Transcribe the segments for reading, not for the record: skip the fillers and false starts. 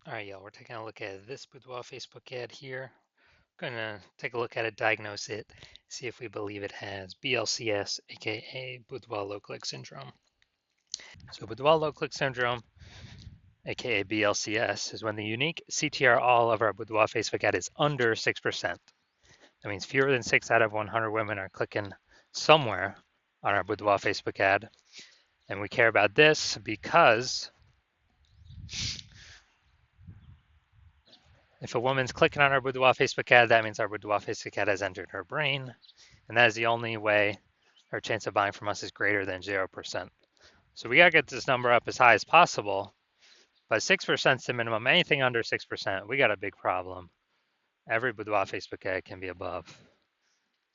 All right, y'all, we're taking a look at this Boudoir Facebook ad here. Going to take a look at it, diagnose it, see if we believe it has BLCS, aka Boudoir low click syndrome. So, Boudoir low click syndrome, aka BLCS, is when the unique CTR all of our Boudoir Facebook ad is under 6%. That means fewer than 6 out of 100 women are clicking somewhere on our Boudoir Facebook ad. And we care about this because if a woman's clicking on our Boudoir Facebook ad, that means our Boudoir Facebook ad has entered her brain. And that is the only way our chance of buying from us is greater than 0%. So we got to get this number up as high as possible, but 6% is the minimum. Anything under 6%, we got a big problem. Every Boudoir Facebook ad can be above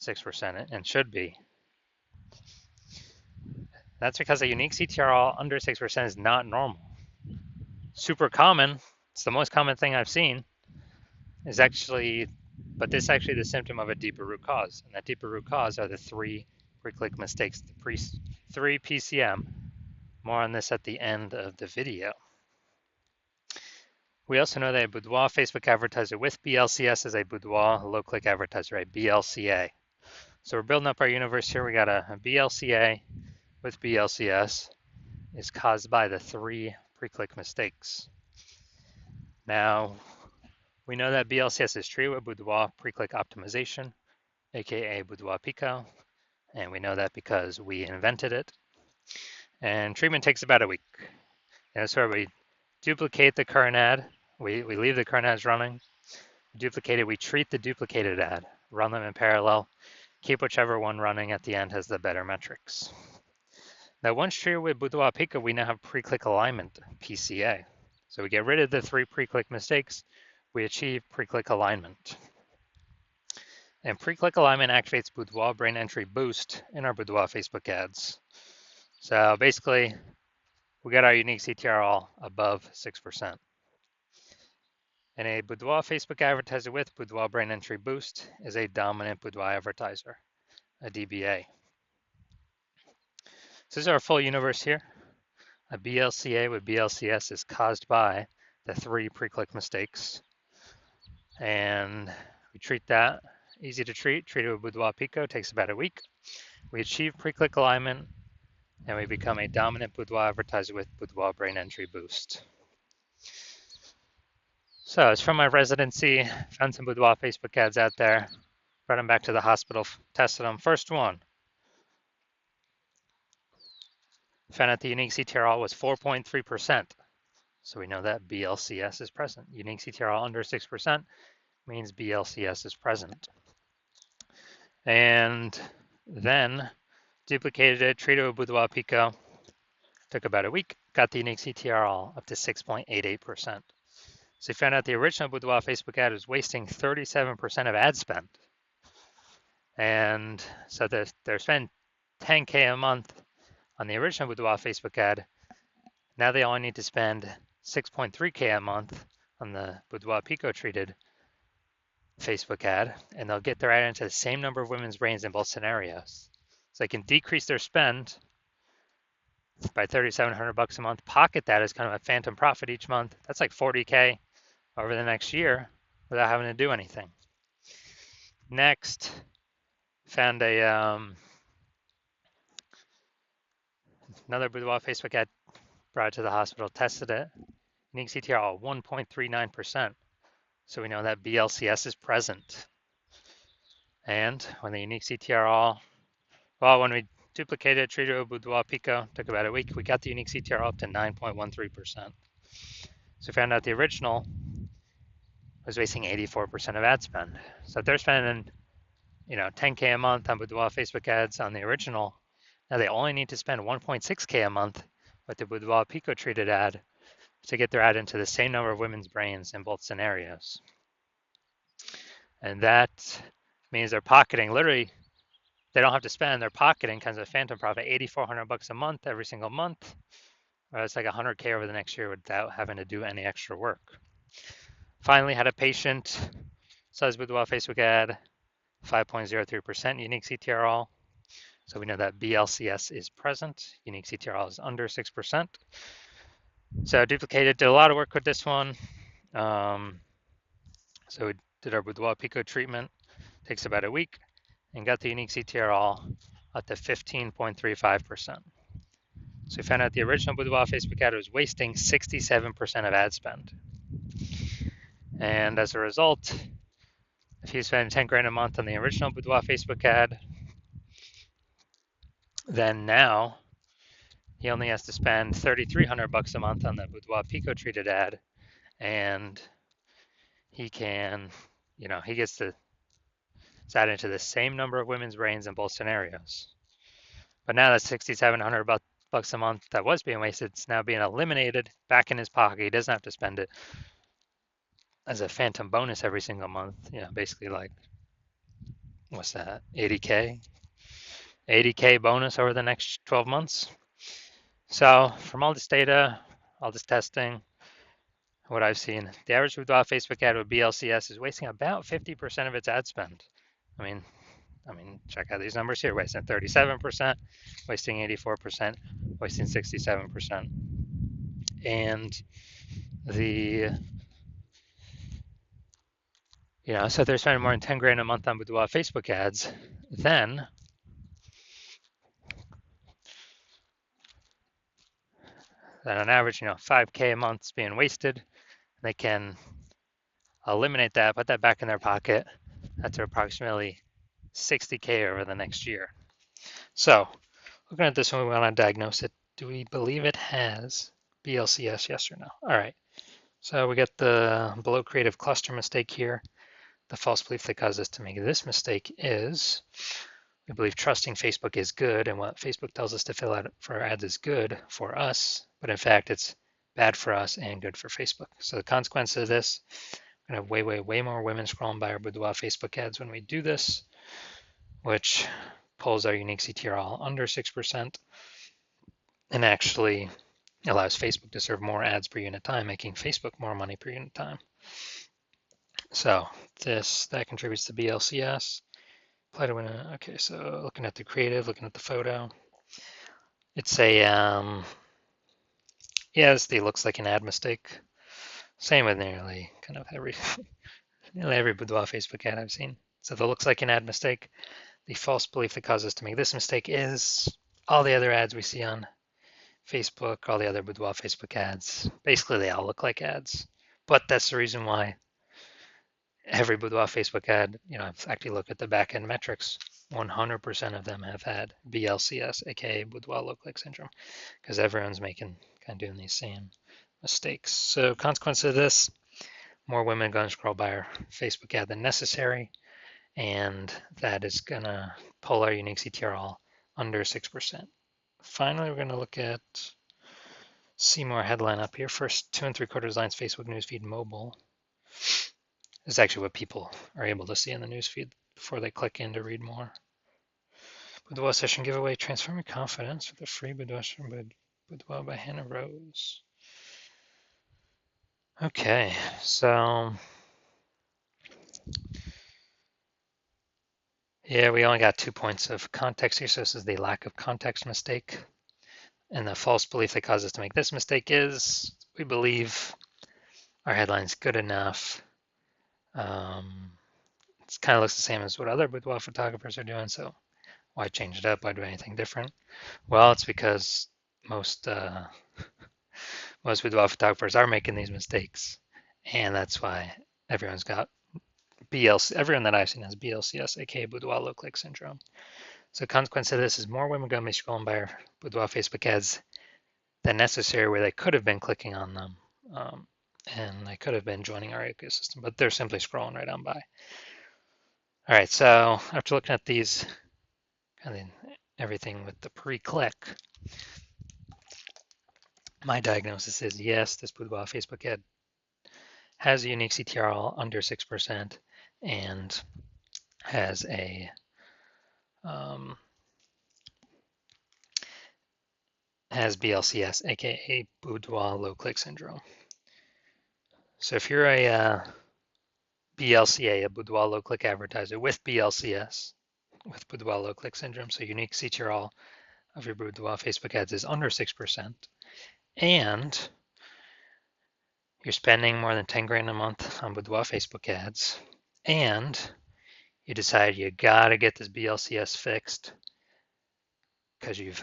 6% and should be. That's because a unique CTRL under 6% is not normal. Super common, it's the most common thing I've seen, is actually, but this is actually the symptom of a deeper root cause. And that deeper root cause are the three pre-click mistakes, the three PCM. More on this at the end of the video. We also know that a Boudoir Facebook advertiser with BLCS is a Boudoir low-click advertiser, a BLCA. So we're building up our universe here. We got a BLCA with BLCS is caused by the three pre-click mistakes. Now, we know that BLCS is treated with Boudoir pre-click optimization, aka Boudoir Pico, and we know that because we invented it. And treatment takes about a week. And so we duplicate the current ad, we leave the current ads running, duplicate it, we treat the duplicated ad, run them in parallel, keep whichever one running at the end has the better metrics. Now, once treated with Boudoir Pico, we now have pre-click alignment, PCA. So we get rid of the three pre-click mistakes, we achieve pre-click alignment. And pre-click alignment activates Boudoir brain entry boost in our Boudoir Facebook ads. So basically, we got our unique CTR all above 6%. And a Boudoir Facebook advertiser with Boudoir brain entry boost is a dominant Boudoir advertiser, a DBA. So this is our full universe here. A BLCA with BLCS is caused by the three pre-click mistakes. And we treat that, easy to treat it with Boudoir Pico, takes about a week. We achieve pre-click alignment, and we become a dominant Boudoir advertiser with Boudoir brain entry boost. So it's from my residency, found some Boudoir Facebook ads out there, brought them back to the hospital, tested them. First one, found out the unique CTRL was 4.3%. So we know that BLCS is present. Unique CTRL under 6% means BLCS is present. And then duplicated it, treated with Boudoir Pico, took about a week, got the unique CTRL up to 6.88%. So we found out the original Boudoir Facebook ad was wasting 37% of ad spend. And so they're spending 10K a month on the original Boudoir Facebook ad. Now they only need to spend 6.3K a month on the Boudoir Pico treated Facebook ad, and they'll get their ad into the same number of women's brains in both scenarios. So they can decrease their spend by $3,700 a month, pocket that as kind of a phantom profit each month. That's like 40K over the next year without having to do anything. Next, found another Boudoir Facebook ad, brought it to the hospital, tested it. Unique CTR 1.39%. So we know that BLCS is present. And when the unique CTR when we duplicated, treated with Boudoir Pico, took about a week, we got the unique CTR up to 9.13%. So we found out the original was wasting 84% of ad spend. So if they're spending, 10K a month on Boudoir Facebook ads on the original, now they only need to spend 1.6K a month with the Boudoir Pico treated ad to get their ad into the same number of women's brains in both scenarios. And that means they're pocketing, literally, they don't have to spend, they're pocketing kind of a phantom profit, $8,400 a month every single month. Or it's like 100K over the next year without having to do any extra work. Finally, had a patient, says Boudoir Facebook ad, 5.03% unique CTRL. So we know that BLCS is present. Unique CTRL is under 6%. So duplicated, did a lot of work with this one. So we did our Boudoir Pico treatment, takes about a week, and got the unique CTR up to 15.35%. So we found out the original Boudoir Facebook ad was wasting 67% of ad spend. And as a result, if you spend 10 grand a month on the original Boudoir Facebook ad, then now he only has to spend $3,300 a month on the Boudoir Pico treated ad, and he can, he gets to add into the same number of women's brains in both scenarios. But now that $6,700 a month that was being wasted, it's now being eliminated back in his pocket. He doesn't have to spend it as a phantom bonus every single month. Basically like, what's that, 80K bonus over the next 12 months. So from all this data, all this testing, what I've seen, the average Boudoir Facebook ad with BLCS is wasting about 50% of its ad spend. I mean, check out these numbers here: wasting 37%, wasting 84%, wasting 67%. And so they're spending more than 10 grand a month on Boudoir Facebook ads. Then on average, 5K a month is being wasted. They can eliminate that, put that back in their pocket. That's approximately 60K over the next year. So looking at this one, we want to diagnose it. Do we believe it has BLCS, yes or no? All right. So we get the below creative cluster mistake here. The false belief that caused us to make this mistake is we believe trusting Facebook is good, and what Facebook tells us to fill out for our ads is good for us, but in fact it's bad for us and good for Facebook. So the consequence of this, we're gonna have way more women scrolling by our Boudoir Facebook ads when we do this, which pulls our unique CTR under 6% and actually allows Facebook to serve more ads per unit time, making Facebook more money per unit time. So that contributes to BLCS. Okay, so looking at the creative, looking at the photo, it's a yes, it looks like an ad mistake. Same with nearly kind of every Boudoir Facebook ad I've seen. So that looks like an ad mistake. The false belief that causes us to make this mistake is all the other ads we see on Facebook, all the other Boudoir Facebook ads. Basically, they all look like ads. But that's the reason why every Boudoir Facebook ad, I've actually looked at the back-end metrics. 100% of them have had BLCS, aka Boudoir lookalike syndrome, because everyone's kind of doing these same mistakes. So consequence of this, more women are going to scroll by our Facebook ad than necessary, and that is going to pull our unique CTR under 6%. Finally, we're going to look at see more headline up here. First 2 3/4 lines Facebook newsfeed mobile is actually what people are able to see in the newsfeed before they click in to read more. Boudoir session giveaway, transform your confidence with a free Boudoir by Hannah Rose. Okay, so yeah, we only got 2 points of context here, so this is the lack of context mistake. And the false belief that caused us to make this mistake is we believe our headline's good enough. It kind of looks the same as what other boudoir photographers are doing, so why change it up? Why do anything different? Well, it's because most boudoir photographers are making these mistakes, and that's why everyone's got everyone that I've seen has BLCS, aka Boudoir lookalike syndrome. So the consequence of this is more women going to be scrolling by our Boudoir Facebook ads than necessary, where they could have been clicking on them, and they could have been joining our ecosystem, but they're simply scrolling right on by. All right, so after looking at these, and then everything with the pre-click, my diagnosis is yes, this Boudoir Facebook ad has a unique CTR under 6% and has has BLCS, aka Boudoir low click syndrome. So if you're a BLCA, a Boudoir low click advertiser with BLCS, with Boudoir low click syndrome, so unique CTR of your Boudoir Facebook ads is under 6%, and you're spending more than 10 grand a month on Boudoir Facebook ads, and you decide you gotta get this BLCS fixed because you've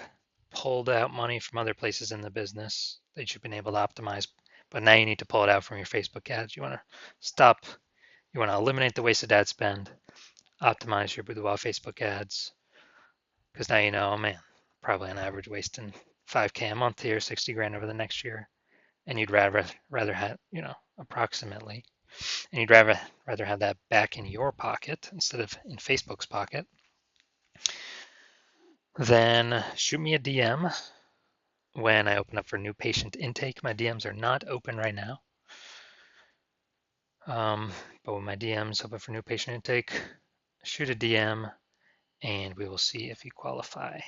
pulled out money from other places in the business that you've been able to optimize, but now you need to pull it out from your Facebook ads. You want to stop, you want to eliminate the wasted ad spend, optimize your Boudoir Facebook ads, because now you know, oh man, probably on average wasting 5K a month here, 60 grand over the next year, and you'd rather have, approximately, and you'd rather have that back in your pocket instead of in Facebook's pocket. Then shoot me a DM when I open up for new patient intake. My DMs are not open right now. But when my DMs open for new patient intake, shoot a DM and we will see if you qualify.